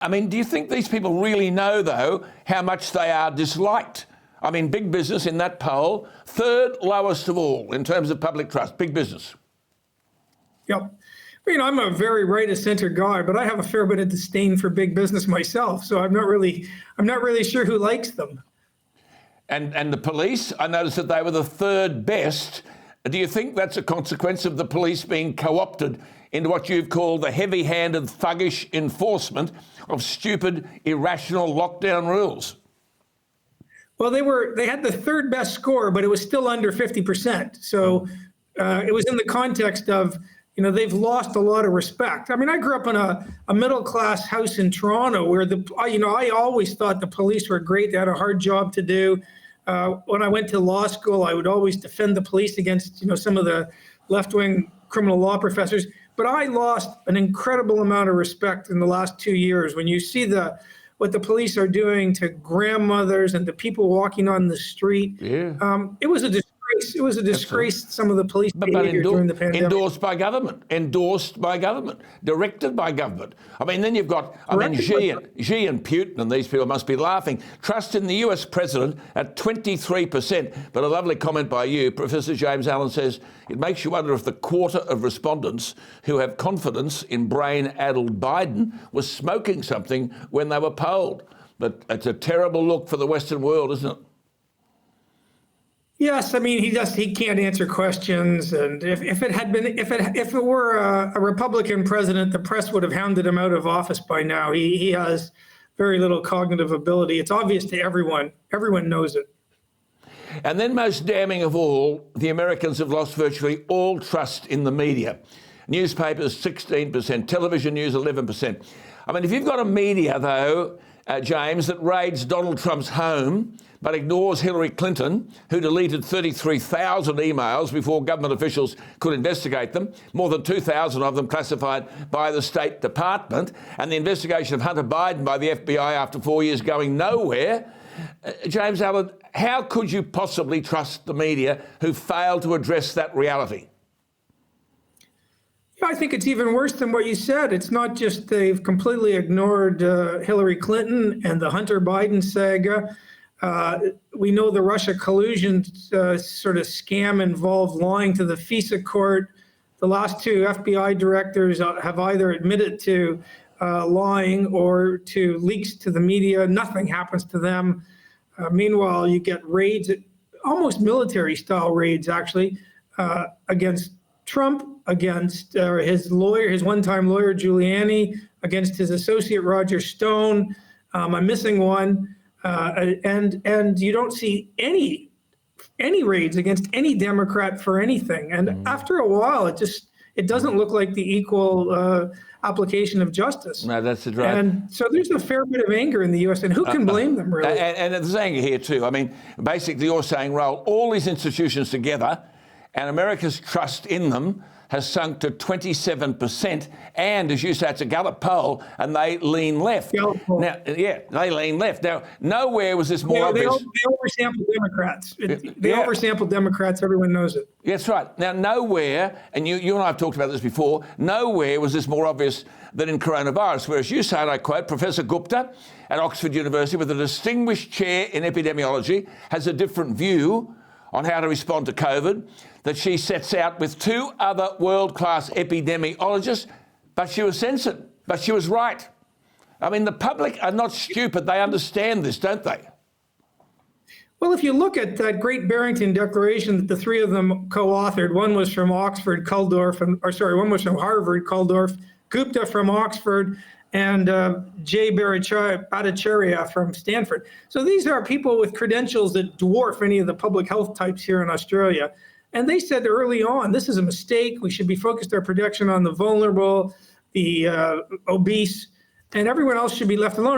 I mean, do you think these people really know, though, how much they are disliked? I mean, big business in that poll, third lowest of all in terms of public trust, big business. Yep. I mean, I'm a very right of center guy, but I have a fair bit of disdain for big business myself. So I'm not really sure who likes them. And the police, I noticed that they were the third best. Do you think that's a consequence of the police being co-opted into what you've called the heavy-handed, thuggish enforcement of stupid, irrational lockdown rules? Well, they had the third best score, but it was still under 50%. So it was in the context of, they've lost a lot of respect. I mean, I grew up in a middle-class house in Toronto where I always thought the police were great. They had a hard job to do. When I went to law school, I would always defend the police against, some of the left-wing criminal law professors. But I lost an incredible amount of respect in the last 2 years when you see what the police are doing to grandmothers and to people walking on the street. Yeah. It was a disgrace. It was a disgrace, some of the police behavior during the pandemic. Endorsed by government, directed by government. I mean, then you've got, Xi and Putin and these people must be laughing. Trust in the US president at 23%. But a lovely comment by you, Professor James Allan, says, it makes you wonder if the quarter of respondents who have confidence in brain-addled Biden was smoking something when they were polled. But it's a terrible look for the Western world, isn't it? Yes, I mean he can't answer questions, and if it were a Republican president, the press would have hounded him out of office by now. He has very little cognitive ability. It's obvious to everyone. Everyone knows it. And then, most damning of all, the Americans have lost virtually all trust in the media. Newspapers 16%, television news 11%. I mean, if you've got a media though, James, that raids Donald Trump's home but ignores Hillary Clinton, who deleted 33,000 emails before government officials could investigate them, more than 2,000 of them classified by the State Department, and the investigation of Hunter Biden by the FBI after 4 years going nowhere. James Allan, how could you possibly trust the media who failed to address that reality? I think it's even worse than what you said. It's not just they've completely ignored Hillary Clinton and the Hunter Biden saga. We know the Russia collusion sort of scam involved lying to the FISA court. The last two FBI directors have either admitted to lying or to leaks to the media. Nothing happens to them. Meanwhile, you get raids, almost military-style raids, actually, against Trump, against his one-time lawyer, Giuliani, against his associate, Roger Stone. I'm missing one. And you don't see any raids against any Democrat for anything. And after a while, it doesn't look like the equal application of justice. No, that's the drive. And so there's a fair bit of anger in the U.S. And who can blame them, really? And there's anger here too. I mean, basically, you're saying roll all these institutions together, and America's trust in them has sunk to 27%. And as you say, it's a Gallup poll, and they lean left. Now, yeah, they lean left. Now, nowhere was this more obvious. They oversample Democrats. They oversample Democrats. Everyone knows it. That's right. Now, nowhere, and you and I have talked about this before, nowhere was this more obvious than in coronavirus, whereas you say, and I quote, Professor Gupta at Oxford University, with a distinguished chair in epidemiology, has a different view on how to respond to COVID that she sets out with two other world-class epidemiologists, but she was censored, but she was right. I mean, the public are not stupid. They understand this, don't they? Well, if you look at that great Barrington Declaration that the three of them co-authored, one was from Oxford, Kulldorff, one was from Harvard, Kulldorff, Gupta from Oxford, and Jay Bhattacharya from Stanford. So these are people with credentials that dwarf any of the public health types here in Australia. And they said early on, this is a mistake. We should be focused our protection on the vulnerable, the obese, and everyone else should be left alone.